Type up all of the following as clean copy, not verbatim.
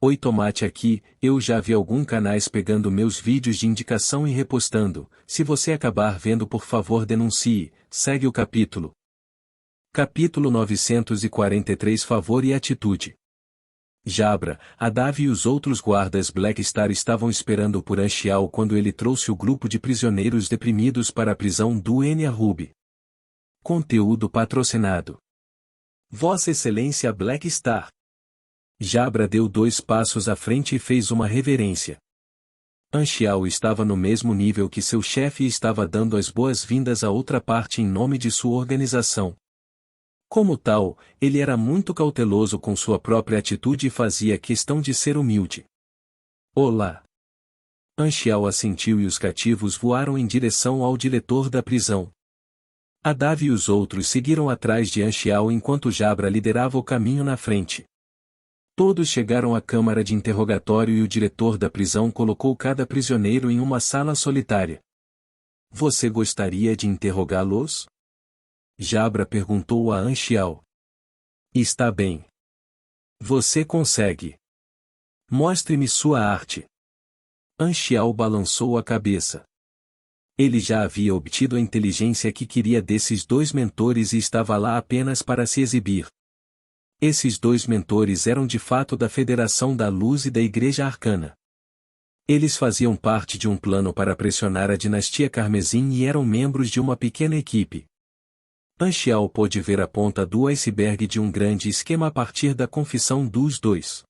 Oi Tomate aqui, eu já vi alguns canais pegando meus vídeos de indicação e repostando. Se você acabar vendo, por favor denuncie. Segue o capítulo. Capítulo 943. Favor e atitude. Jabra, Adav e os outros guardas Black Star estavam esperando por Anchial quando ele trouxe o grupo de prisioneiros deprimidos para a prisão do Ruby. Conteúdo patrocinado. Vossa Excelência Black Star. Jabra deu 2 passos à frente e fez uma reverência. Anchial estava no mesmo nível que seu chefe e estava dando as boas-vindas a outra parte em nome de sua organização. Como tal, ele era muito cauteloso com sua própria atitude e fazia questão de ser humilde. Olá! Anchial assentiu e os cativos voaram em direção ao diretor da prisão. Adav e os outros seguiram atrás de Anchial enquanto Jabra liderava o caminho na frente. Todos chegaram à câmara de interrogatório e o diretor da prisão colocou cada prisioneiro em uma sala solitária. Você gostaria de interrogá-los? Jabra perguntou a Anchial. Está bem. Você consegue. Mostre-me sua arte. Anchial balançou a cabeça. Ele já havia obtido a inteligência que queria desses 2 mentores e estava lá apenas para se exibir. Esses 2 mentores eram de fato da Federação da Luz e da Igreja Arcana. Eles faziam parte de um plano para pressionar a dinastia Carmesim e eram membros de uma pequena equipe. Anchial pôde ver a ponta do iceberg de um grande esquema a partir da confissão dos 2.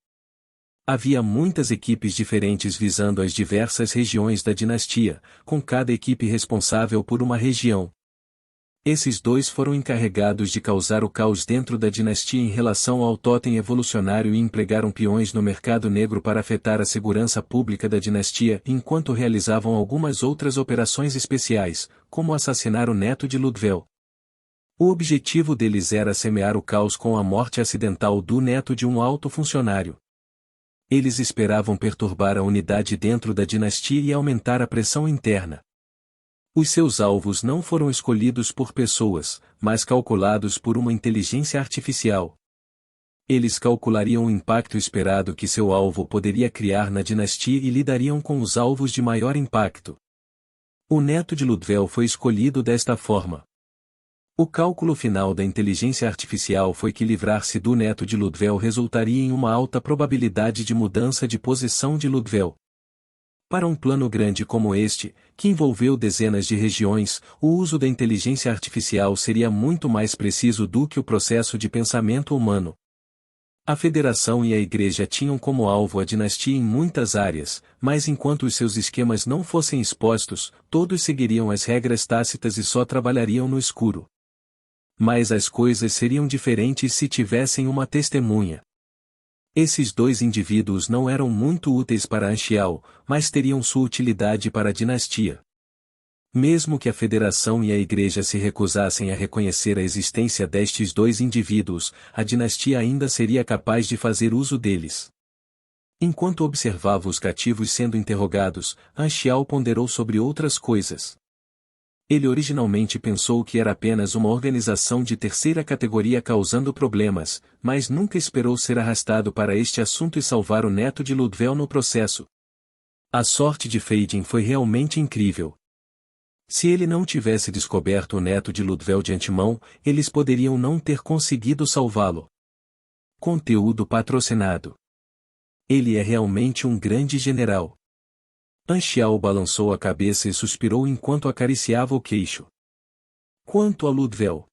Havia muitas equipes diferentes visando as diversas regiões da dinastia, com cada equipe responsável por uma região. Esses 2 foram encarregados de causar o caos dentro da dinastia em relação ao totem evolucionário e empregaram peões no mercado negro para afetar a segurança pública da dinastia enquanto realizavam algumas outras operações especiais, como assassinar o neto de Ludwell. O objetivo deles era semear o caos com a morte acidental do neto de um alto funcionário. Eles esperavam perturbar a unidade dentro da dinastia e aumentar a pressão interna. Os seus alvos não foram escolhidos por pessoas, mas calculados por uma inteligência artificial. Eles calculariam o impacto esperado que seu alvo poderia criar na dinastia e lidariam com os alvos de maior impacto. O neto de Ludwell foi escolhido desta forma. O cálculo final da inteligência artificial foi que livrar-se do neto de Ludwell resultaria em uma alta probabilidade de mudança de posição de Ludwell. Para um plano grande como este, que envolveu dezenas de regiões, o uso da inteligência artificial seria muito mais preciso do que o processo de pensamento humano. A Federação e a Igreja tinham como alvo a dinastia em muitas áreas, mas enquanto os seus esquemas não fossem expostos, todos seguiriam as regras tácitas e só trabalhariam no escuro. Mas as coisas seriam diferentes se tivessem uma testemunha. Esses 2 indivíduos não eram muito úteis para Anchial, mas teriam sua utilidade para a dinastia. Mesmo que a Federação e a Igreja se recusassem a reconhecer a existência destes 2 indivíduos, a dinastia ainda seria capaz de fazer uso deles. Enquanto observava os cativos sendo interrogados, Anchial ponderou sobre outras coisas. Ele originalmente pensou que era apenas uma organização de terceira categoria causando problemas, mas nunca esperou ser arrastado para este assunto e salvar o neto de Ludwell no processo. A sorte de Fading foi realmente incrível. Se ele não tivesse descoberto o neto de Ludwell de antemão, eles poderiam não ter conseguido salvá-lo. Conteúdo patrocinado. Ele é realmente um grande general. Anchial balançou a cabeça e suspirou enquanto acariciava o queixo. Quanto a Ludwell.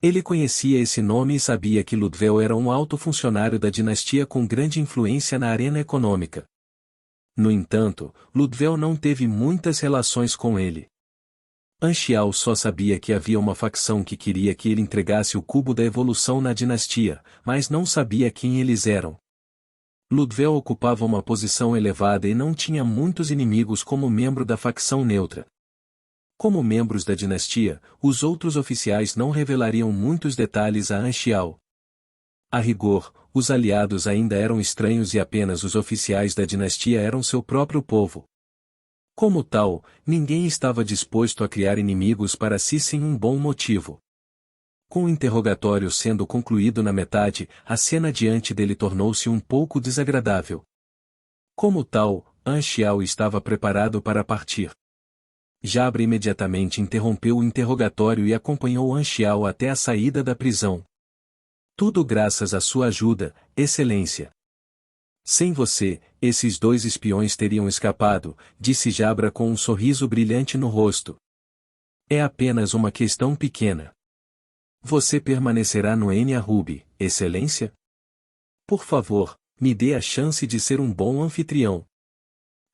Ele conhecia esse nome e sabia que Ludwell era um alto funcionário da dinastia com grande influência na arena econômica. No entanto, Ludwell não teve muitas relações com ele. Anchial só sabia que havia uma facção que queria que ele entregasse o cubo da evolução na dinastia, mas não sabia quem eles eram. Ludwell ocupava uma posição elevada e não tinha muitos inimigos como membro da facção neutra. Como membros da dinastia, os outros oficiais não revelariam muitos detalhes a Anchial. A rigor, os aliados ainda eram estranhos e apenas os oficiais da dinastia eram seu próprio povo. Como tal, ninguém estava disposto a criar inimigos para si sem um bom motivo. Com o interrogatório sendo concluído na metade, a cena diante dele tornou-se um pouco desagradável. Como tal, Anchial estava preparado para partir. Jabre imediatamente interrompeu o interrogatório e acompanhou Anchial até a saída da prisão. Tudo graças à sua ajuda, Excelência. Sem você, esses 2 espiões teriam escapado, disse Jabra com um sorriso brilhante no rosto. É apenas uma questão pequena. Você permanecerá no Enya Ruby, Excelência? Por favor, me dê a chance de ser um bom anfitrião.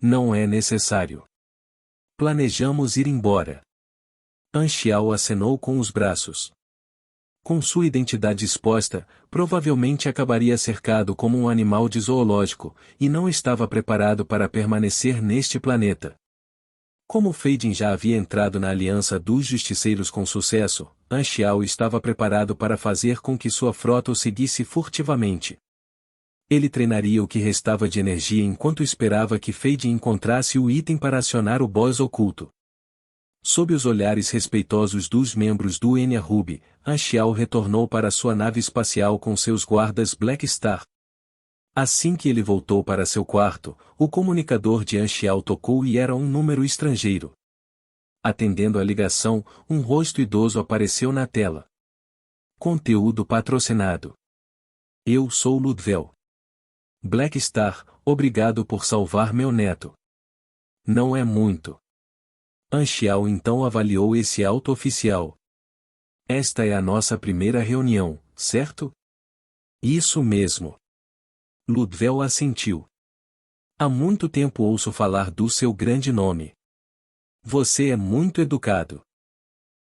Não é necessário. Planejamos ir embora. Anchial acenou com os braços. Com sua identidade exposta, provavelmente acabaria cercado como um animal de zoológico, e não estava preparado para permanecer neste planeta. Como Feidin já havia entrado na aliança dos justiceiros com sucesso, Anchial estava preparado para fazer com que sua frota o seguisse furtivamente. Ele treinaria o que restava de energia enquanto esperava que Feidin encontrasse o item para acionar o boss oculto. Sob os olhares respeitosos dos membros do Enya Ruby, Anchial retornou para sua nave espacial com seus guardas Black Star. Assim que ele voltou para seu quarto, o comunicador de Anchial tocou e era um número estrangeiro. Atendendo a ligação, um rosto idoso apareceu na tela. Conteúdo patrocinado. Eu sou Ludwell. Black Star, obrigado por salvar meu neto. Não é muito. Anchial então avaliou esse alto oficial. Esta é a nossa primeira reunião, certo? Isso mesmo. Ludwell assentiu. Há muito tempo ouço falar do seu grande nome. Você é muito educado.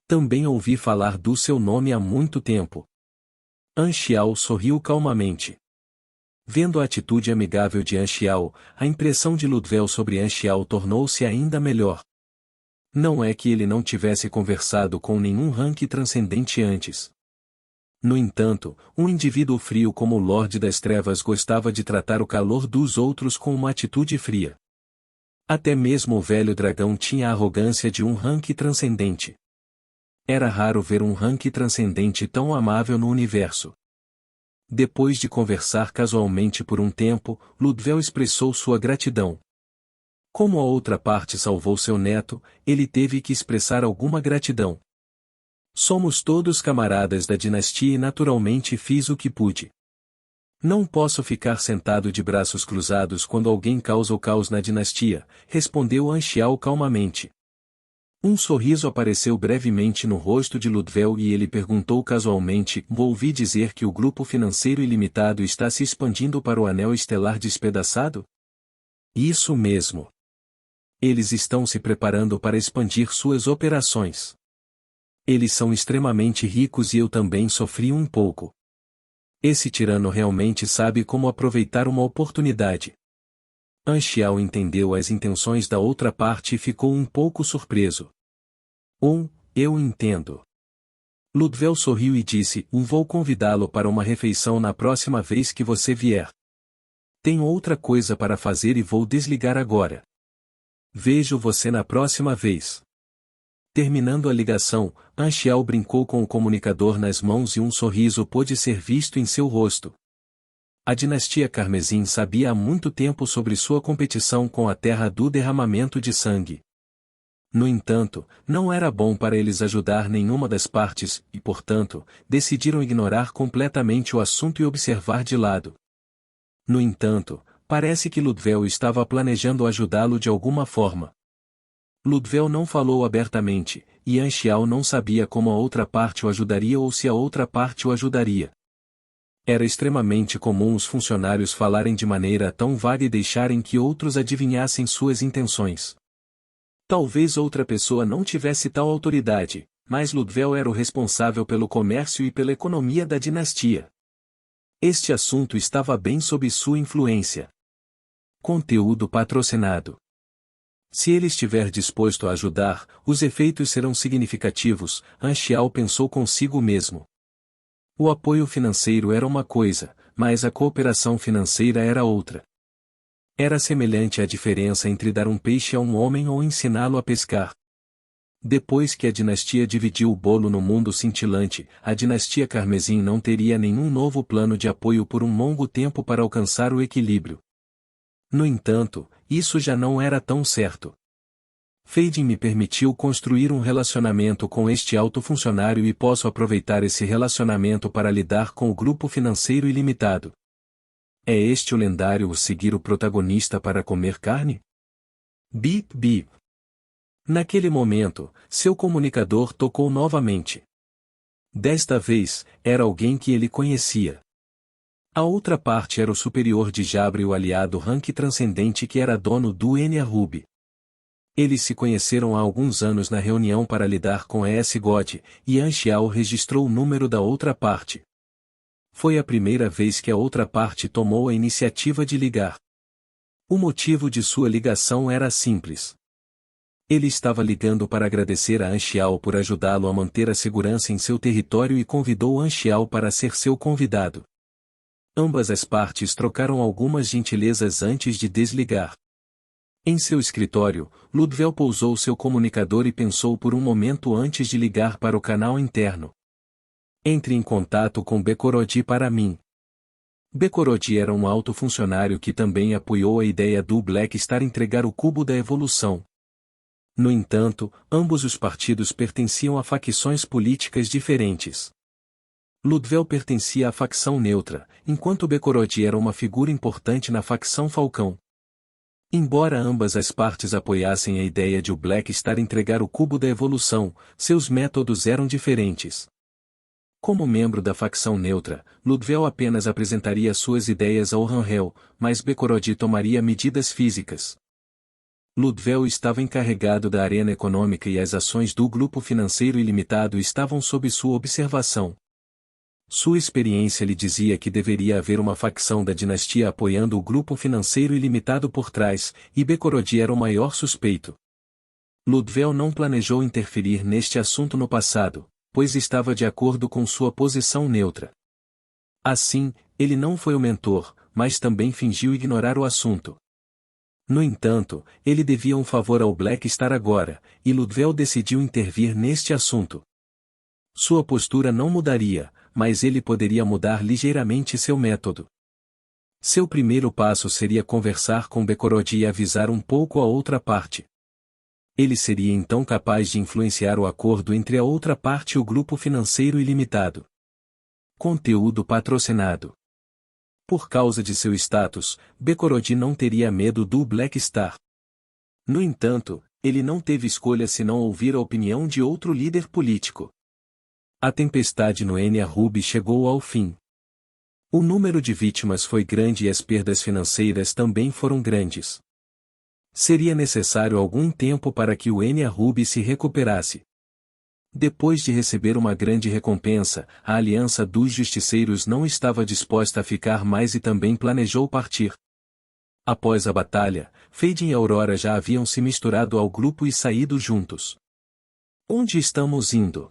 Também ouvi falar do seu nome há muito tempo. Anchial sorriu calmamente. Vendo a atitude amigável de Anchial, a impressão de Ludwell sobre Anchial tornou-se ainda melhor. Não é que ele não tivesse conversado com nenhum rank transcendente antes. No entanto, um indivíduo frio como o Lorde das Trevas gostava de tratar o calor dos outros com uma atitude fria. Até mesmo o velho dragão tinha a arrogância de um rank transcendente. Era raro ver um rank transcendente tão amável no universo. Depois de conversar casualmente por um tempo, Ludwell expressou sua gratidão. Como a outra parte salvou seu neto, ele teve que expressar alguma gratidão. Somos todos camaradas da dinastia e naturalmente fiz o que pude. Não posso ficar sentado de braços cruzados quando alguém causa o caos na dinastia, respondeu Anchial calmamente. Um sorriso apareceu brevemente no rosto de Ludwell e ele perguntou casualmente: ouvi dizer que o grupo financeiro ilimitado está se expandindo para o anel estelar despedaçado? Isso mesmo. Eles estão se preparando para expandir suas operações. Eles são extremamente ricos e eu também sofri um pouco. Esse tirano realmente sabe como aproveitar uma oportunidade. Anchial entendeu as intenções da outra parte e ficou um pouco surpreso. Eu entendo. Ludwell sorriu e disse: vou convidá-lo para uma refeição na próxima vez que você vier. Tenho outra coisa para fazer e vou desligar agora. Vejo você na próxima vez. Terminando a ligação, Anchial brincou com o comunicador nas mãos e um sorriso pôde ser visto em seu rosto. A dinastia Carmesim sabia há muito tempo sobre sua competição com a Terra do Derramamento de Sangue. No entanto, não era bom para eles ajudar nenhuma das partes, e portanto, decidiram ignorar completamente o assunto e observar de lado. No entanto, parece que Ludwell estava planejando ajudá-lo de alguma forma. Ludwell não falou abertamente, e Anchial não sabia como a outra parte o ajudaria ou se a outra parte o ajudaria. Era extremamente comum os funcionários falarem de maneira tão vaga e deixarem que outros adivinhassem suas intenções. Talvez outra pessoa não tivesse tal autoridade, mas Ludwell era o responsável pelo comércio e pela economia da dinastia. Este assunto estava bem sob sua influência. Conteúdo patrocinado. Se ele estiver disposto a ajudar, os efeitos serão significativos, Anchial pensou consigo mesmo. O apoio financeiro era uma coisa, mas a cooperação financeira era outra. Era semelhante à diferença entre dar um peixe a um homem ou ensiná-lo a pescar. Depois que a dinastia dividiu o bolo no mundo cintilante, a dinastia Carmesim não teria nenhum novo plano de apoio por um longo tempo para alcançar o equilíbrio. No entanto, isso já não era tão certo. Fading me permitiu construir um relacionamento com este alto funcionário e posso aproveitar esse relacionamento para lidar com o grupo financeiro ilimitado. É este o lendário seguir o protagonista para comer carne? Bip bip. Naquele momento, seu comunicador tocou novamente. Desta vez, era alguém que ele conhecia. A outra parte era o superior de Jabre, o aliado Rank Transcendente que era dono do NRUB. Eles se conheceram há alguns anos na reunião para lidar com a S-God, e Anxiao registrou o número da outra parte. Foi a primeira vez que a outra parte tomou a iniciativa de ligar. O motivo de sua ligação era simples. Ele estava ligando para agradecer a Anxiao por ajudá-lo a manter a segurança em seu território e convidou Anxiao para ser seu convidado. Ambas as partes trocaram algumas gentilezas antes de desligar. Em seu escritório, Ludwell pousou seu comunicador e pensou por um momento antes de ligar para o canal interno. Entre em contato com Bekorodi para mim. Bekorodi era um alto funcionário que também apoiou a ideia do Black Star entregar o cubo da evolução. No entanto, ambos os partidos pertenciam a facções políticas diferentes. Ludwell pertencia à facção neutra, enquanto Bekorodi era uma figura importante na facção Falcão. Embora ambas as partes apoiassem a ideia de o Black Star entregar o cubo da evolução, seus métodos eram diferentes. Como membro da facção neutra, Ludwell apenas apresentaria suas ideias ao Rangel, mas Bekorodi tomaria medidas físicas. Ludwell estava encarregado da arena econômica e as ações do grupo financeiro ilimitado estavam sob sua observação. Sua experiência lhe dizia que deveria haver uma facção da dinastia apoiando o grupo financeiro ilimitado por trás, e Bekorodi era o maior suspeito. Ludwell não planejou interferir neste assunto no passado, pois estava de acordo com sua posição neutra. Assim, ele não foi o mentor, mas também fingiu ignorar o assunto. No entanto, ele devia um favor ao Black Star agora, e Ludwell decidiu intervir neste assunto. Sua postura não mudaria, mas ele poderia mudar ligeiramente seu método. Seu primeiro passo seria conversar com Bekorodi e avisar um pouco a outra parte. Ele seria então capaz de influenciar o acordo entre a outra parte e o grupo financeiro ilimitado. Conteúdo patrocinado. Por causa de seu status, Bekorodi não teria medo do Black Star. No entanto, ele não teve escolha senão ouvir a opinião de outro líder político. A tempestade no NRUB chegou ao fim. O número de vítimas foi grande e as perdas financeiras também foram grandes. Seria necessário algum tempo para que o NRUB se recuperasse. Depois de receber uma grande recompensa, a Aliança dos Justiceiros não estava disposta a ficar mais e também planejou partir. Após a batalha, Fading e Aurora já haviam se misturado ao grupo e saído juntos. Onde estamos indo?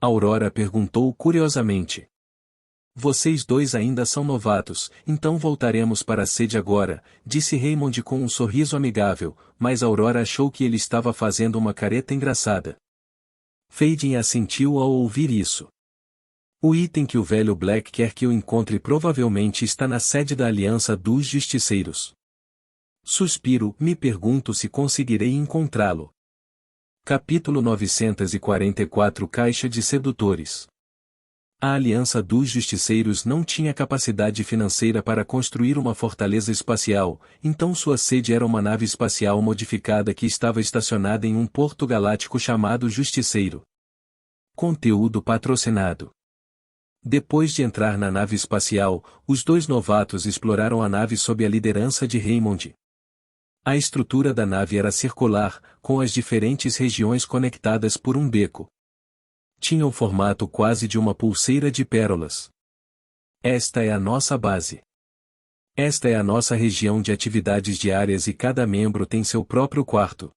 Aurora perguntou curiosamente. Vocês dois ainda são novatos, então voltaremos para a sede agora, disse Raymond com um sorriso amigável, mas Aurora achou que ele estava fazendo uma careta engraçada. Fading assentiu ao ouvir isso. O item que o velho Black quer que eu encontre provavelmente está na sede da Aliança dos Justiceiros. Suspiro, me pergunto se conseguirei encontrá-lo. Capítulo 944 Caixa de Sedutores. A Aliança dos Justiceiros não tinha capacidade financeira para construir uma fortaleza espacial, então sua sede era uma nave espacial modificada que estava estacionada em um porto galáctico chamado Justiceiro. Conteúdo patrocinado. Depois de entrar na nave espacial, os dois novatos exploraram a nave sob a liderança de Raymond. A estrutura da nave era circular, com as diferentes regiões conectadas por um beco. Tinha o formato quase de uma pulseira de pérolas. Esta é a nossa base. Esta é a nossa região de atividades diárias e cada membro tem seu próprio quarto.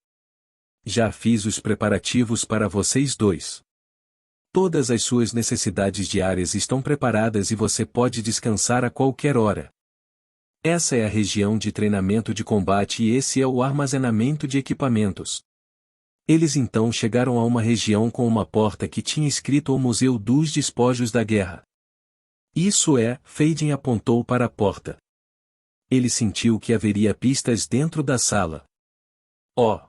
Já fiz os preparativos para vocês dois. Todas as suas necessidades diárias estão preparadas e você pode descansar a qualquer hora. Essa é a região de treinamento de combate e esse é o armazenamento de equipamentos. Eles então chegaram a uma região com uma porta que tinha escrito o Museu dos Despojos da Guerra. Isso é, Fading apontou para a porta. Ele sentiu que haveria pistas dentro da sala. Oh!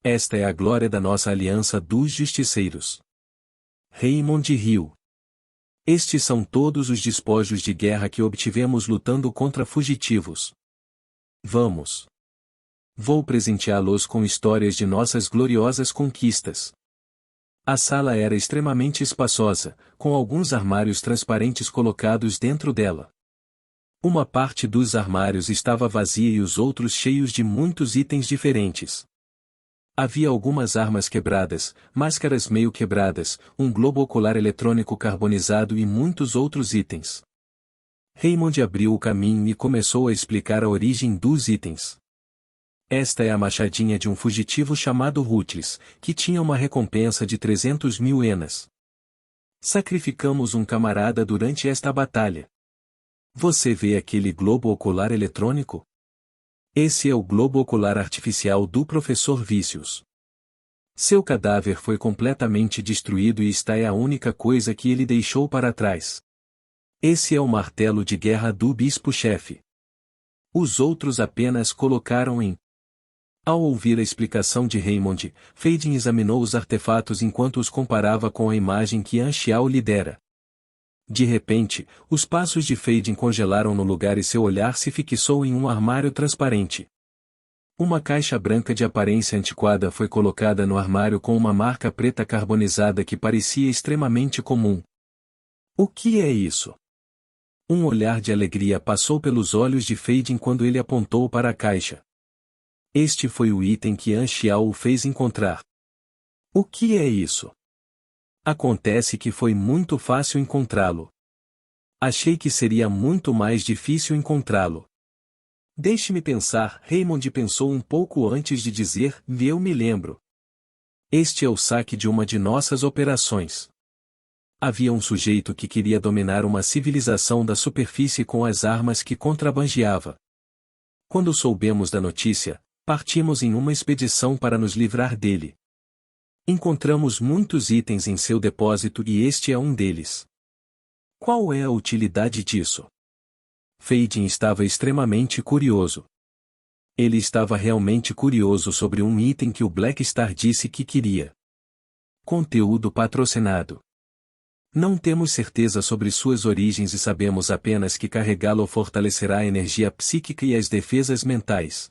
Esta é a glória da nossa aliança dos justiceiros. Raymond riu. Estes são todos os despojos de guerra que obtivemos lutando contra fugitivos. Vamos. Vou presenteá-los com histórias de nossas gloriosas conquistas. A sala era extremamente espaçosa, com alguns armários transparentes colocados dentro dela. Uma parte dos armários estava vazia e os outros cheios de muitos itens diferentes. Havia algumas armas quebradas, máscaras meio quebradas, um globo ocular eletrônico carbonizado e muitos outros itens. Raymond abriu o caminho e começou a explicar a origem dos itens. Esta é a machadinha de um fugitivo chamado Rutles, que tinha uma recompensa de 300.000 enas. Sacrificamos um camarada durante esta batalha. Você vê aquele globo ocular eletrônico? Esse é o globo ocular artificial do Professor Vícios. Seu cadáver foi completamente destruído e esta é a única coisa que ele deixou para trás. Esse é o martelo de guerra do bispo-chefe. Os outros apenas colocaram em. Ao ouvir a explicação de Raymond, Fading examinou os artefatos enquanto os comparava com a imagem que Anxiao lhe dera. De repente, os passos de Fading congelaram no lugar e seu olhar se fixou em um armário transparente. Uma caixa branca de aparência antiquada foi colocada no armário com uma marca preta carbonizada que parecia extremamente comum. O que é isso? Um olhar de alegria passou pelos olhos de Fading quando ele apontou para a caixa. Este foi o item que Anxiao o fez encontrar. O que é isso? Acontece que foi muito fácil encontrá-lo. Achei que seria muito mais difícil encontrá-lo. Deixe-me pensar, Raymond pensou um pouco antes de dizer, eu me lembro. Este é o saque de uma de nossas operações. Havia um sujeito que queria dominar uma civilização da superfície com as armas que contrabandeava. Quando soubemos da notícia, partimos em uma expedição para nos livrar dele. Encontramos muitos itens em seu depósito e este é um deles. Qual é a utilidade disso? Fading estava extremamente curioso. Ele estava realmente curioso sobre um item que o Black Star disse que queria. Conteúdo patrocinado. Não temos certeza sobre suas origens e sabemos apenas que carregá-lo fortalecerá a energia psíquica e as defesas mentais.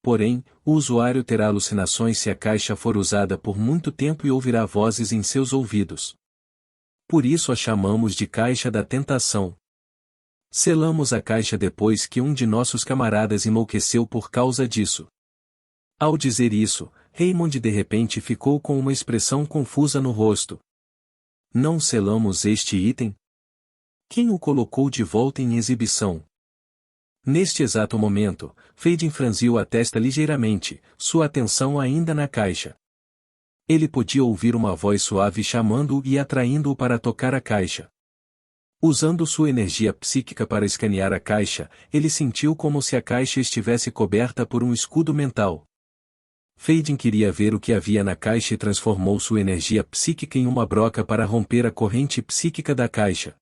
Porém, o usuário terá alucinações se a caixa for usada por muito tempo e ouvirá vozes em seus ouvidos. Por isso a chamamos de Caixa da Tentação. Selamos a caixa depois que um de nossos camaradas enlouqueceu por causa disso. Ao dizer isso, Raymond de repente ficou com uma expressão confusa no rosto. Não selamos este item? Quem o colocou de volta em exibição? Neste exato momento, Fading franziu a testa ligeiramente, sua atenção ainda na caixa. Ele podia ouvir uma voz suave chamando-o e atraindo-o para tocar a caixa. Usando sua energia psíquica para escanear a caixa, ele sentiu como se a caixa estivesse coberta por um escudo mental. Fading queria ver o que havia na caixa e transformou sua energia psíquica em uma broca para romper a corrente psíquica da caixa.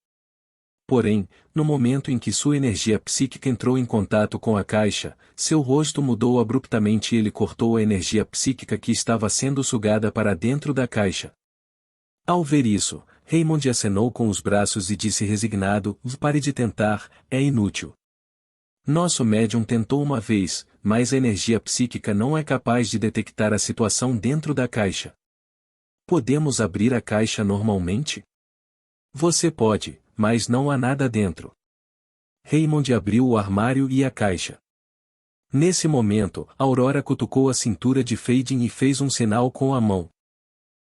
Porém, no momento em que sua energia psíquica entrou em contato com a caixa, seu rosto mudou abruptamente e ele cortou a energia psíquica que estava sendo sugada para dentro da caixa. Ao ver isso, Raymond acenou com os braços e disse resignado, pare de tentar, é inútil. Nosso médium tentou uma vez, mas a energia psíquica não é capaz de detectar a situação dentro da caixa. Podemos abrir a caixa normalmente? Você pode, mas não há nada dentro. Raymond abriu o armário e a caixa. Nesse momento, Aurora cutucou a cintura de Fading e fez um sinal com a mão.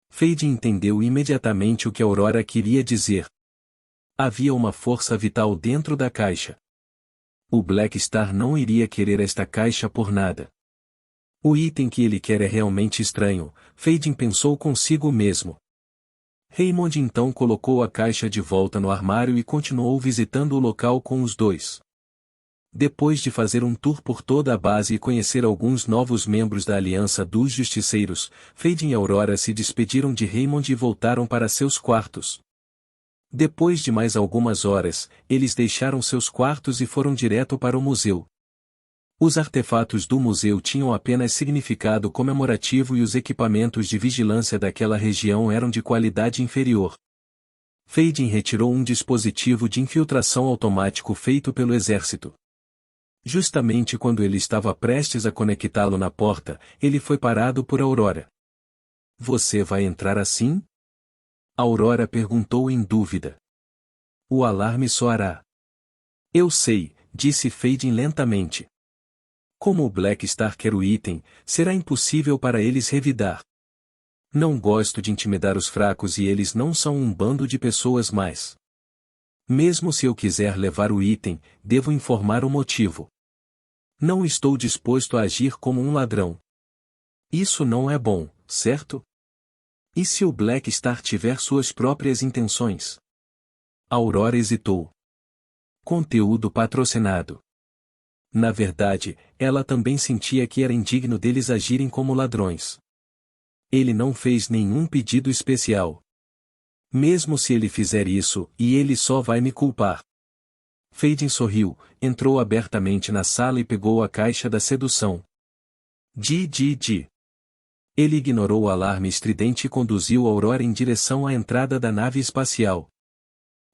Fading entendeu imediatamente o que Aurora queria dizer. Havia uma força vital dentro da caixa. O Black Star não iria querer esta caixa por nada. O item que ele quer é realmente estranho, Fading pensou consigo mesmo. Raymond então colocou a caixa de volta no armário e continuou visitando o local com os dois. Depois de fazer um tour por toda a base e conhecer alguns novos membros da Aliança dos Justiceiros, Fading e Aurora se despediram de Raymond e voltaram para seus quartos. Depois de mais algumas horas, eles deixaram seus quartos e foram direto para o museu. Os artefatos do museu tinham apenas significado comemorativo e os equipamentos de vigilância daquela região eram de qualidade inferior. Fading retirou um dispositivo de infiltração automático feito pelo exército. Justamente quando ele estava prestes a conectá-lo na porta, ele foi parado por Aurora. Você vai entrar assim? Aurora perguntou em dúvida. O alarme soará. Eu sei, disse Fading lentamente. Como o Black Star quer o item, será impossível para eles revidar. Não gosto de intimidar os fracos e eles não são um bando de pessoas mais. Mesmo se eu quiser levar o item, devo informar o motivo. Não estou disposto a agir como um ladrão. Isso não é bom, certo? E se o Black Star tiver suas próprias intenções? Aurora hesitou. Conteúdo patrocinado. Na verdade, ela também sentia que era indigno deles agirem como ladrões. Ele não fez nenhum pedido especial. Mesmo se ele fizer isso, e ele só vai me culpar. Fading sorriu, entrou abertamente na sala e pegou a caixa da sedução. Di. Ele ignorou o alarme estridente e conduziu Aurora em direção à entrada da nave espacial.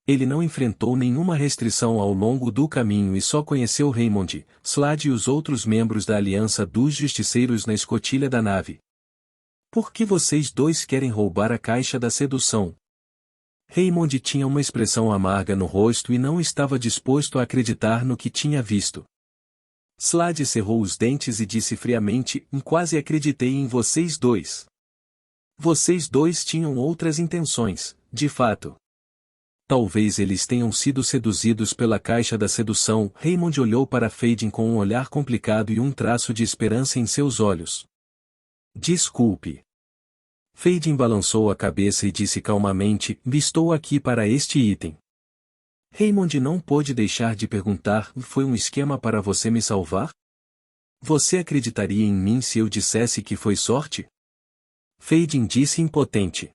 Ele não enfrentou nenhuma restrição ao longo do caminho e só conheceu Raymond, Slade e os outros membros da Aliança dos Justiceiros na escotilha da nave. Por que vocês dois querem roubar a caixa da sedução? Raymond tinha uma expressão amarga no rosto e não estava disposto a acreditar no que tinha visto. Slade cerrou os dentes e disse friamente: quase acreditei em vocês dois. Vocês dois tinham outras intenções, de fato. Talvez eles tenham sido seduzidos pela caixa da sedução. Raymond olhou para Fading com um olhar complicado e um traço de esperança em seus olhos. Desculpe. Fading balançou a cabeça e disse calmamente: estou aqui para este item. Raymond não pôde deixar de perguntar: foi um esquema para você me salvar? Você acreditaria em mim se eu dissesse que foi sorte? Fading disse impotente.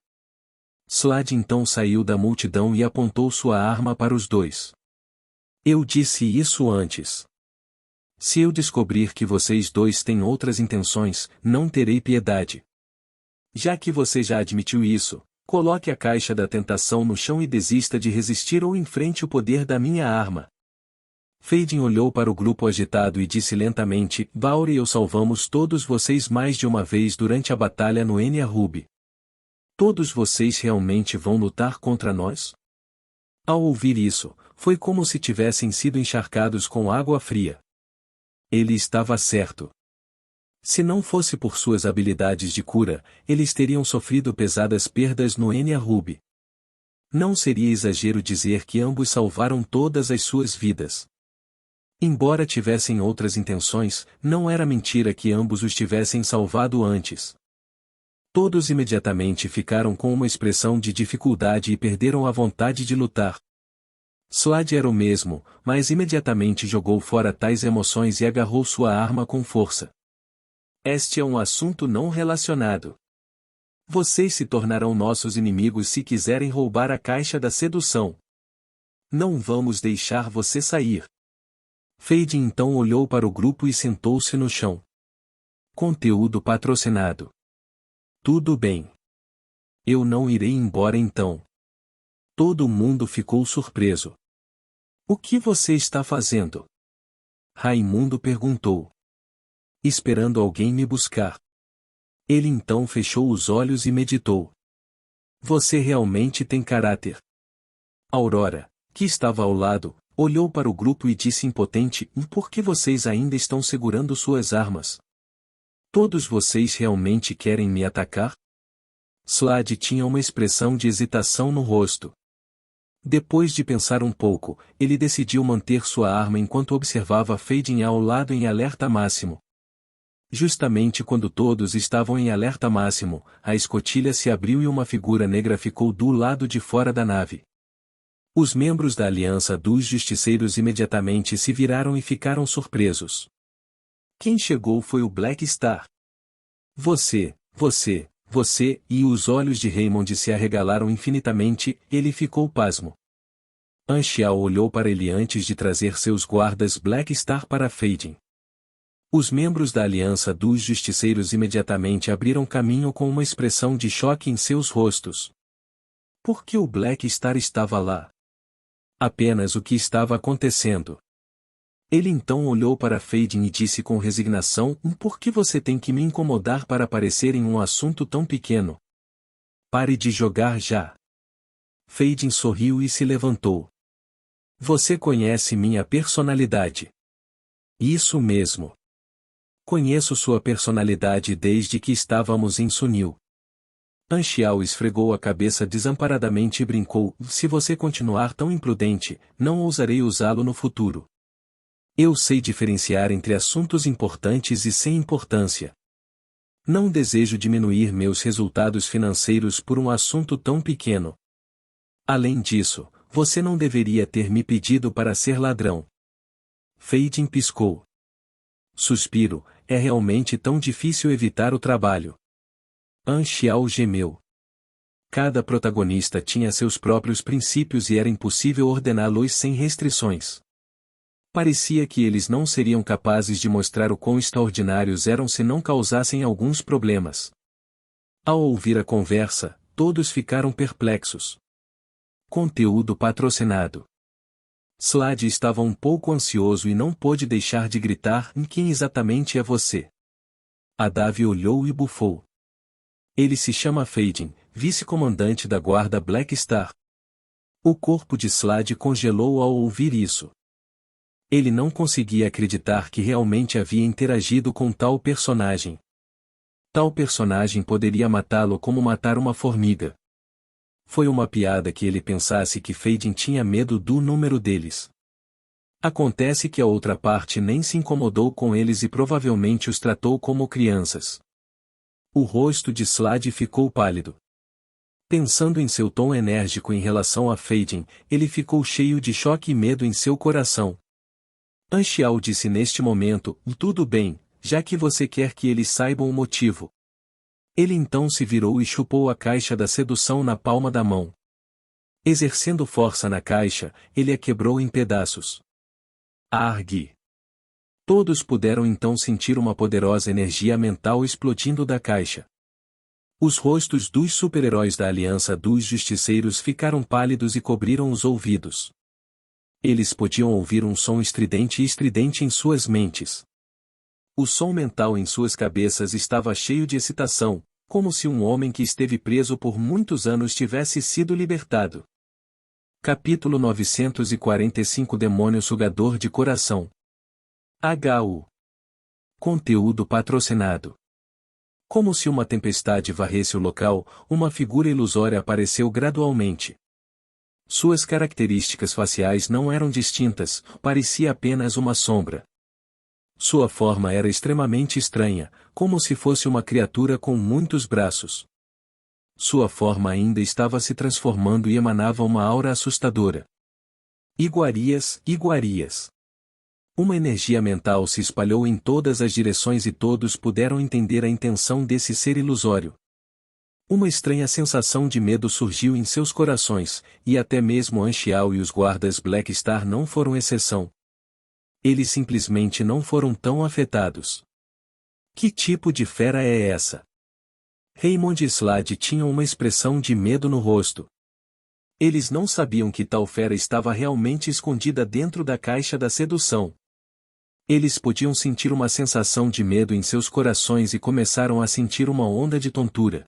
Slade então saiu da multidão e apontou sua arma para os dois. Eu disse isso antes. Se eu descobrir que vocês dois têm outras intenções, não terei piedade. Já que você já admitiu isso, coloque a caixa da tentação no chão e desista de resistir ou enfrente o poder da minha arma. Fading olhou para o grupo agitado e disse lentamente: Bauri e eu salvamos todos vocês mais de uma vez durante a batalha no Enya Ruby. Todos vocês realmente vão lutar contra nós? Ao ouvir isso, foi como se tivessem sido encharcados com água fria. Ele estava certo. Se não fosse por suas habilidades de cura, eles teriam sofrido pesadas perdas no Enya Ruby. Não seria exagero dizer que ambos salvaram todas as suas vidas. Embora tivessem outras intenções, não era mentira que ambos os tivessem salvado antes. Todos imediatamente ficaram com uma expressão de dificuldade e perderam a vontade de lutar. Slade era o mesmo, mas imediatamente jogou fora tais emoções e agarrou sua arma com força. Este é um assunto não relacionado. Vocês se tornarão nossos inimigos se quiserem roubar a caixa da sedução. Não vamos deixar você sair. Fading então olhou para o grupo e sentou-se no chão. Conteúdo patrocinado. Tudo bem. Eu não irei embora então. Todo mundo ficou surpreso. O que você está fazendo? Raimundo perguntou. Esperando alguém me buscar. Ele então fechou os olhos e meditou. Você realmente tem caráter. Aurora, que estava ao lado, olhou para o grupo e disse impotente: por que vocês ainda estão segurando suas armas? Todos vocês realmente querem me atacar? Slade tinha uma expressão de hesitação no rosto. Depois de pensar um pouco, ele decidiu manter sua arma enquanto observava Fading ao lado em alerta máximo. Justamente quando todos estavam em alerta máximo, a escotilha se abriu e uma figura negra ficou do lado de fora da nave. Os membros da Aliança dos Justiceiros imediatamente se viraram e ficaram surpresos. Quem chegou foi o Black Star. Você, e os olhos de Raymond se arregalaram infinitamente, ele ficou pasmo. Anchial olhou para ele antes de trazer seus guardas Black Star para Fading. Os membros da Aliança dos Justiceiros imediatamente abriram caminho com uma expressão de choque em seus rostos. Por que o Black Star estava lá? Apenas o que estava acontecendo. Ele então olhou para Fading e disse com resignação: Por que você tem que me incomodar para aparecer em um assunto tão pequeno? Pare de jogar já. Fading sorriu e se levantou. Você conhece minha personalidade. Isso mesmo. Conheço sua personalidade desde que estávamos em Sunil. Anchial esfregou a cabeça desamparadamente e brincou: Se você continuar tão imprudente, não ousarei usá-lo no futuro. Eu sei diferenciar entre assuntos importantes e sem importância. Não desejo diminuir meus resultados financeiros por um assunto tão pequeno. Além disso, você não deveria ter me pedido para ser ladrão. Fading piscou. Suspiro, é realmente tão difícil evitar o trabalho. Anchial gemeu. Cada protagonista tinha seus próprios princípios e era impossível ordená-los sem restrições. Parecia que eles não seriam capazes de mostrar o quão extraordinários eram se não causassem alguns problemas. Ao ouvir a conversa, todos ficaram perplexos. Conteúdo patrocinado. Slade estava um pouco ansioso e não pôde deixar de gritar: Quem exatamente é você? Adavi olhou e bufou. Ele se chama Fading, vice-comandante da guarda Black Star. O corpo de Slade congelou ao ouvir isso. Ele não conseguia acreditar que realmente havia interagido com tal personagem. Tal personagem poderia matá-lo como matar uma formiga. Foi uma piada que ele pensasse que Fading tinha medo do número deles. Acontece que a outra parte nem se incomodou com eles e provavelmente os tratou como crianças. O rosto de Slade ficou pálido. Pensando em seu tom enérgico em relação a Fading, ele ficou cheio de choque e medo em seu coração. Anchial disse neste momento: Tudo bem, já que você quer que eles saibam o motivo. Ele então se virou e chupou a caixa da sedução na palma da mão. Exercendo força na caixa, ele a quebrou em pedaços. Argue! Todos puderam então sentir uma poderosa energia mental explodindo da caixa. Os rostos dos super-heróis da Aliança dos Justiceiros ficaram pálidos e cobriram os ouvidos. Eles podiam ouvir um som estridente em suas mentes. O som mental em suas cabeças estava cheio de excitação, como se um homem que esteve preso por muitos anos tivesse sido libertado. Capítulo 945 Demônio Sugador de Coração. HU. Conteúdo patrocinado. Como se uma tempestade varresse o local, uma figura ilusória apareceu gradualmente. Suas características faciais não eram distintas, parecia apenas uma sombra. Sua forma era extremamente estranha, como se fosse uma criatura com muitos braços. Sua forma ainda estava se transformando e emanava uma aura assustadora. Iguarias. Uma energia mental se espalhou em todas as direções e todos puderam entender a intenção desse ser ilusório. Uma estranha sensação de medo surgiu em seus corações, e até mesmo Anchial e os guardas Black Star não foram exceção. Eles simplesmente não foram tão afetados. Que tipo de fera é essa? Raymond e Slade tinham uma expressão de medo no rosto. Eles não sabiam que tal fera estava realmente escondida dentro da caixa da sedução. Eles podiam sentir uma sensação de medo em seus corações e começaram a sentir uma onda de tontura.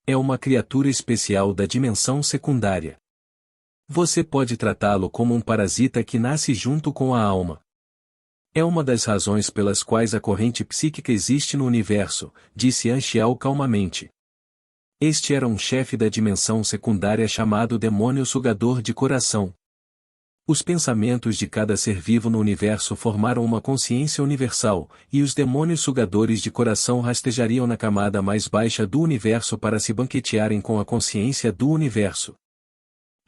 É uma criatura especial da dimensão secundária. Você pode tratá-lo como um parasita que nasce junto com a alma. É uma das razões pelas quais a corrente psíquica existe no universo, disse Anchial calmamente. Este era um chefe da dimensão secundária chamado Demônio Sugador de Coração. Os pensamentos de cada ser vivo no universo formaram uma consciência universal, e os demônios sugadores de coração rastejariam na camada mais baixa do universo para se banquetearem com a consciência do universo.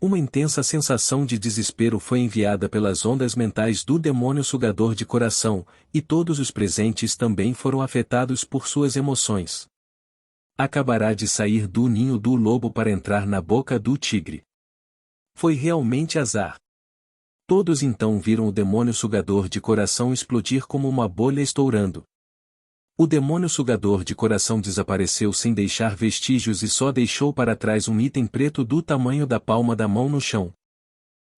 Uma intensa sensação de desespero foi enviada pelas ondas mentais do demônio sugador de coração, e todos os presentes também foram afetados por suas emoções. Acabará de sair do ninho do lobo para entrar na boca do tigre. Foi realmente azar. Todos então viram o demônio sugador de coração explodir como uma bolha estourando. O demônio sugador de coração desapareceu sem deixar vestígios e só deixou para trás um item preto do tamanho da palma da mão no chão.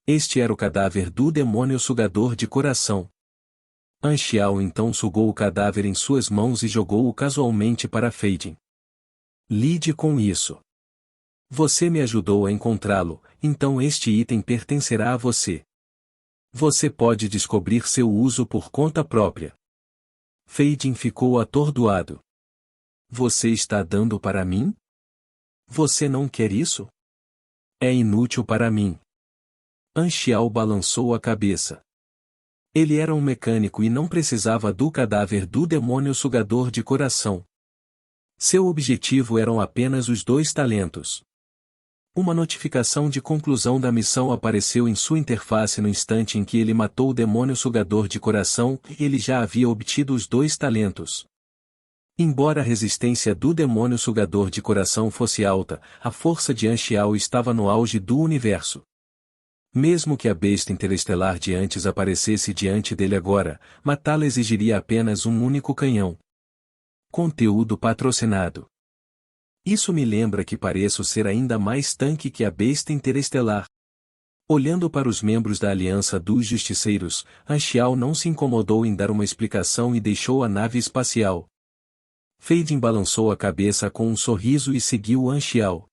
Este era o cadáver do demônio sugador de coração. Anxial então sugou o cadáver em suas mãos e jogou-o casualmente para Feydin. Lide com isso. Você me ajudou a encontrá-lo, então este item pertencerá a você. Você pode descobrir seu uso por conta própria. Feydin ficou atordoado. Você está dando para mim? Você não quer isso? É inútil para mim. Anxial balançou a cabeça. Ele era um mecânico e não precisava do cadáver do demônio sugador de coração. Seu objetivo eram apenas os 2 talentos. Uma notificação de conclusão da missão apareceu em sua interface no instante em que ele matou o demônio sugador de coração e ele já havia obtido os 2 talentos. Embora a resistência do demônio sugador de coração fosse alta, a força de Anxial estava no auge do universo. Mesmo que a besta interestelar de antes aparecesse diante dele agora, matá-la exigiria apenas um único canhão. Conteúdo patrocinado. Isso me lembra que pareço ser ainda mais tanque que a besta interestelar. Olhando para os membros da Aliança dos Justiceiros, Anxial não se incomodou em dar uma explicação e deixou a nave espacial. Feydin balançou a cabeça com um sorriso e seguiu Anxial.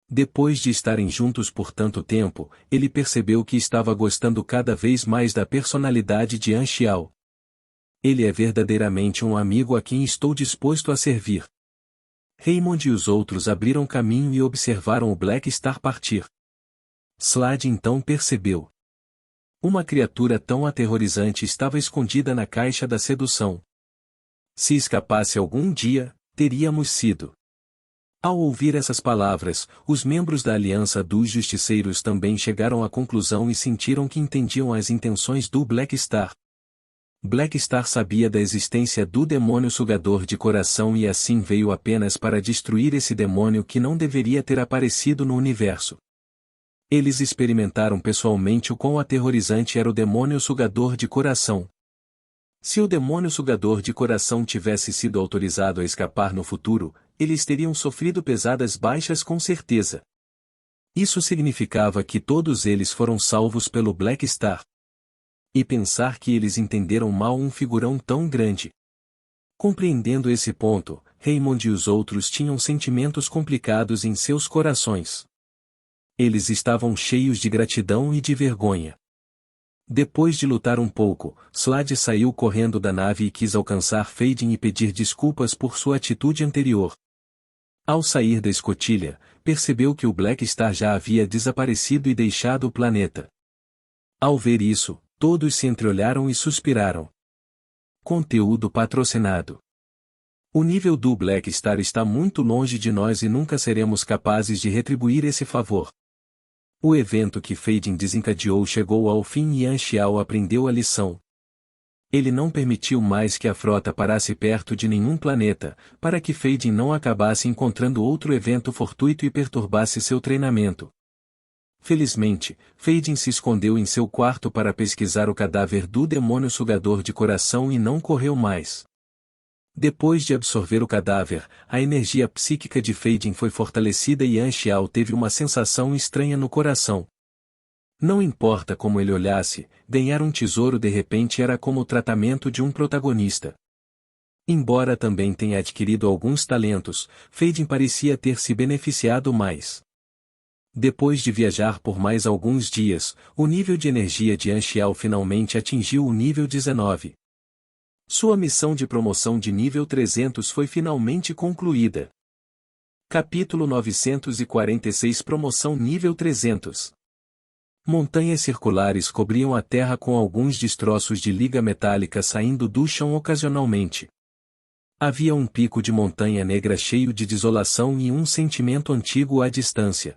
Depois de estarem juntos por tanto tempo, ele percebeu que estava gostando cada vez mais da personalidade de Anxial. Ele é verdadeiramente um amigo a quem estou disposto a servir. Raymond e os outros abriram caminho e observaram o Black Star partir. Slade então percebeu. Uma criatura tão aterrorizante estava escondida na caixa da sedução. Se escapasse algum dia, teríamos sido. Ao ouvir essas palavras, os membros da Aliança dos Justiceiros também chegaram à conclusão e sentiram que entendiam as intenções do Black Star. Black Star sabia da existência do demônio sugador de coração e assim veio apenas para destruir esse demônio que não deveria ter aparecido no universo. Eles experimentaram pessoalmente o quão aterrorizante era o demônio sugador de coração. Se o demônio sugador de coração tivesse sido autorizado a escapar no futuro, eles teriam sofrido pesadas baixas com certeza. Isso significava que todos eles foram salvos pelo Black Star. E pensar que eles entenderam mal um figurão tão grande. Compreendendo esse ponto, Raymond e os outros tinham sentimentos complicados em seus corações. Eles estavam cheios de gratidão e de vergonha. Depois de lutar um pouco, Slade saiu correndo da nave e quis alcançar Feydin e pedir desculpas por sua atitude anterior. Ao sair da escotilha, percebeu que o Black Star já havia desaparecido e deixado o planeta. Ao ver isso, todos se entreolharam e suspiraram. Conteúdo patrocinado. O nível do Black Star está muito longe de nós e nunca seremos capazes de retribuir esse favor. O evento que Feydin desencadeou chegou ao fim e Anxial aprendeu a lição. Ele não permitiu mais que a frota parasse perto de nenhum planeta, para que Feydin não acabasse encontrando outro evento fortuito e perturbasse seu treinamento. Felizmente, Feydin se escondeu em seu quarto para pesquisar o cadáver do demônio sugador de coração e não correu mais. Depois de absorver o cadáver, a energia psíquica de Feydin foi fortalecida e Anxial teve uma sensação estranha no coração. Não importa como ele olhasse, ganhar um tesouro de repente era como o tratamento de um protagonista. Embora também tenha adquirido alguns talentos, Feydin parecia ter se beneficiado mais. Depois de viajar por mais alguns dias, o nível de energia de Anxial finalmente atingiu o nível 19. Sua missão de promoção de nível 300 foi finalmente concluída. Capítulo 946 Promoção nível 300. Montanhas circulares cobriam a terra com alguns destroços de liga metálica saindo do chão ocasionalmente. Havia um pico de montanha negra cheio de desolação e um sentimento antigo à distância.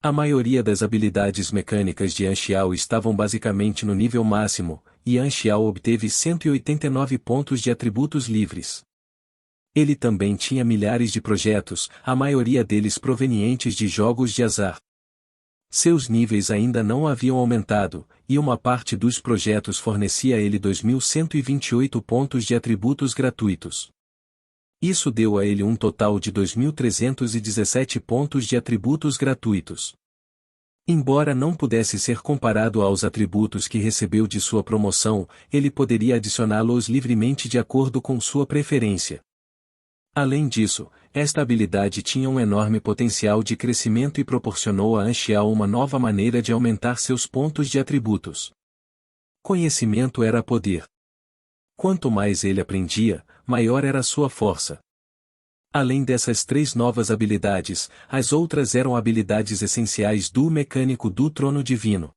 A maioria das habilidades mecânicas de Anxiao estavam basicamente no nível máximo, e Anxiao obteve 189 pontos de atributos livres. Ele também tinha milhares de projetos, a maioria deles provenientes de jogos de azar. Seus níveis ainda não haviam aumentado, e uma parte dos projetos fornecia a ele 2.128 pontos de atributos gratuitos. Isso deu a ele um total de 2.317 pontos de atributos gratuitos. Embora não pudesse ser comparado aos atributos que recebeu de sua promoção, ele poderia adicioná-los livremente de acordo com sua preferência. Além disso, esta habilidade tinha um enorme potencial de crescimento e proporcionou a Anxiao uma nova maneira de aumentar seus pontos de atributos. Conhecimento era poder. Quanto mais ele aprendia, maior era sua força. Além dessas 3 novas habilidades, as outras eram habilidades essenciais do mecânico do trono divino.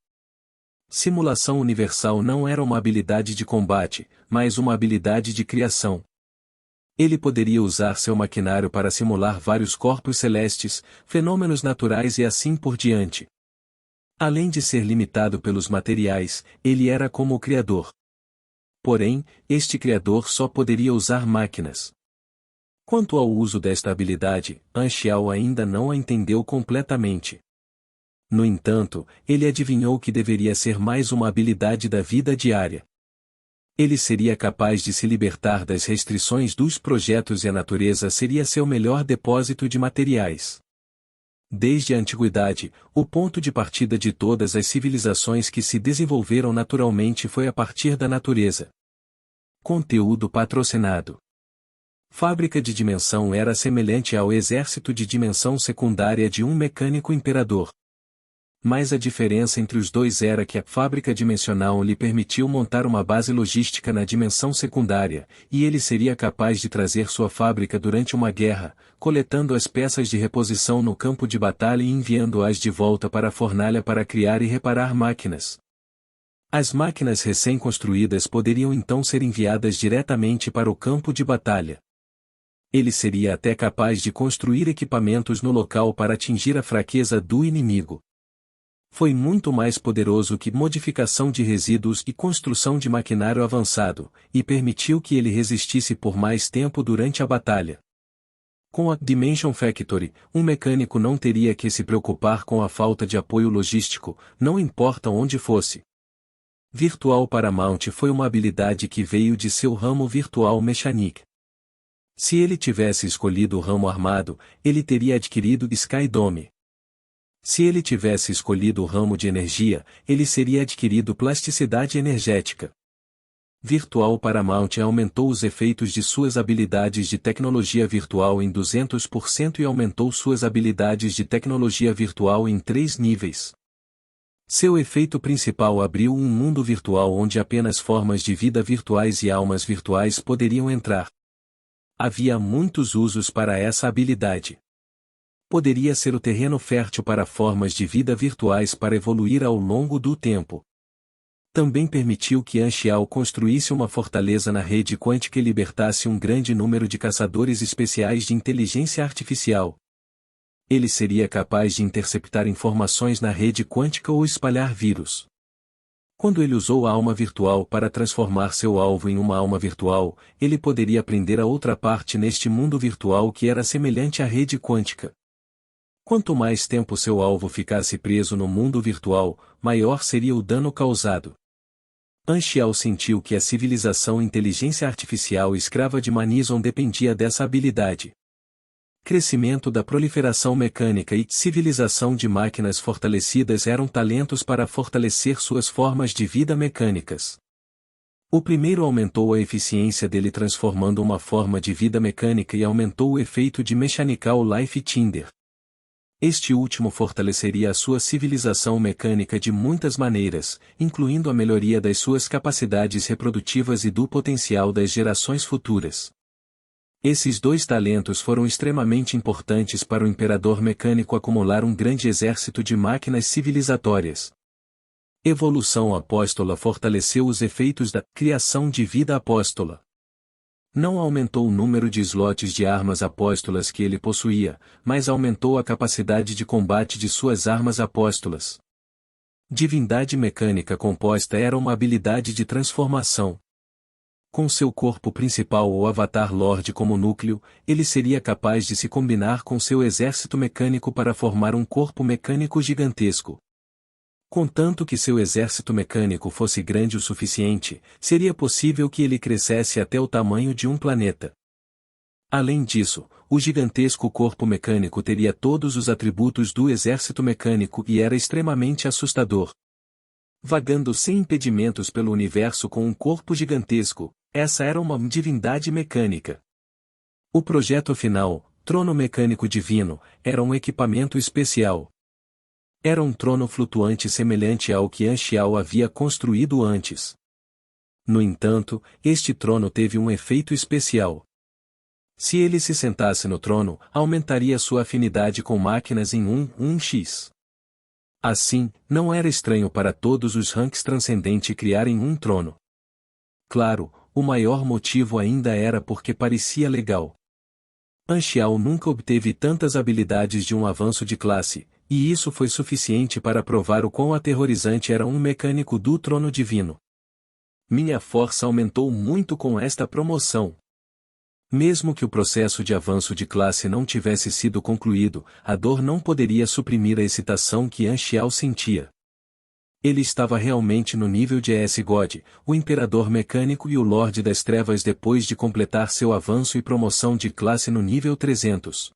Simulação universal não era uma habilidade de combate, mas uma habilidade de criação. Ele poderia usar seu maquinário para simular vários corpos celestes, fenômenos naturais e assim por diante. Além de ser limitado pelos materiais, ele era como o criador. Porém, este criador só poderia usar máquinas. Quanto ao uso desta habilidade, Anxiao ainda não a entendeu completamente. No entanto, ele adivinhou que deveria ser mais uma habilidade da vida diária. Ele seria capaz de se libertar das restrições dos projetos e a natureza seria seu melhor depósito de materiais. Desde a antiguidade, o ponto de partida de todas as civilizações que se desenvolveram naturalmente foi a partir da natureza. Conteúdo patrocinado. Fábrica de dimensão era semelhante ao exército de dimensão secundária de um mecânico imperador. Mas a diferença entre os dois era que a fábrica dimensional lhe permitiu montar uma base logística na dimensão secundária, e ele seria capaz de trazer sua fábrica durante uma guerra, coletando as peças de reposição no campo de batalha e enviando-as de volta para a fornalha para criar e reparar máquinas. As máquinas recém-construídas poderiam então ser enviadas diretamente para o campo de batalha. Ele seria até capaz de construir equipamentos no local para atingir a fraqueza do inimigo. Foi muito mais poderoso que modificação de resíduos e construção de maquinário avançado, e permitiu que ele resistisse por mais tempo durante a batalha. Com a Dimension Factory, um mecânico não teria que se preocupar com a falta de apoio logístico, não importa onde fosse. Virtual Paramount foi uma habilidade que veio de seu ramo Virtual Mechanic. Se ele tivesse escolhido o ramo armado, ele teria adquirido Skydome. Se ele tivesse escolhido o ramo de energia, ele seria adquirido plasticidade energética. Virtual Paramount aumentou os efeitos de suas habilidades de tecnologia virtual em 200% e aumentou suas habilidades de tecnologia virtual em 3 níveis. Seu efeito principal abriu um mundo virtual onde apenas formas de vida virtuais e almas virtuais poderiam entrar. Havia muitos usos para essa habilidade. Poderia ser o terreno fértil para formas de vida virtuais para evoluir ao longo do tempo. Também permitiu que Anxiao construísse uma fortaleza na rede quântica e libertasse um grande número de caçadores especiais de inteligência artificial. Ele seria capaz de interceptar informações na rede quântica ou espalhar vírus. Quando ele usou a alma virtual para transformar seu alvo em uma alma virtual, ele poderia prender a outra parte neste mundo virtual que era semelhante à rede quântica. Quanto mais tempo seu alvo ficasse preso no mundo virtual, maior seria o dano causado. Anxiao sentiu que a civilização inteligência artificial escrava de Manison dependia dessa habilidade. Crescimento da proliferação mecânica e civilização de máquinas fortalecidas eram talentos para fortalecer suas formas de vida mecânicas. O primeiro aumentou a eficiência dele transformando uma forma de vida mecânica e aumentou o efeito de Mechanical Life Tinder. Este último fortaleceria a sua civilização mecânica de muitas maneiras, incluindo a melhoria das suas capacidades reprodutivas e do potencial das gerações futuras. Esses 2 talentos foram extremamente importantes para o Imperador Mecânico acumular um grande exército de máquinas civilizatórias. Evolução Apóstola fortaleceu os efeitos da criação de vida apóstola. Não aumentou o número de slots de armas apóstolas que ele possuía, mas aumentou a capacidade de combate de suas armas apóstolas. Divindade mecânica composta era uma habilidade de transformação. Com seu corpo principal ou Avatar Lord como núcleo, ele seria capaz de se combinar com seu exército mecânico para formar um corpo mecânico gigantesco. Contanto que seu exército mecânico fosse grande o suficiente, seria possível que ele crescesse até o tamanho de um planeta. Além disso, o gigantesco corpo mecânico teria todos os atributos do exército mecânico e era extremamente assustador. Vagando sem impedimentos pelo universo com um corpo gigantesco, essa era uma divindade mecânica. O projeto final, Trono Mecânico Divino, era um equipamento especial. Era um trono flutuante semelhante ao que Anxiao havia construído antes. No entanto, este trono teve um efeito especial. Se ele se sentasse no trono, aumentaria sua afinidade com máquinas em 1x. Assim, não era estranho para todos os ranks transcendentes criarem um trono. Claro, o maior motivo ainda era porque parecia legal. Anxiao nunca obteve tantas habilidades de um avanço de classe, e isso foi suficiente para provar o quão aterrorizante era um mecânico do trono divino. Minha força aumentou muito com esta promoção. Mesmo que o processo de avanço de classe não tivesse sido concluído, a dor não poderia suprimir a excitação que Anxiao sentia. Ele estava realmente no nível de S-God, o Imperador Mecânico e o Lorde das Trevas depois de completar seu avanço e promoção de classe no nível 300.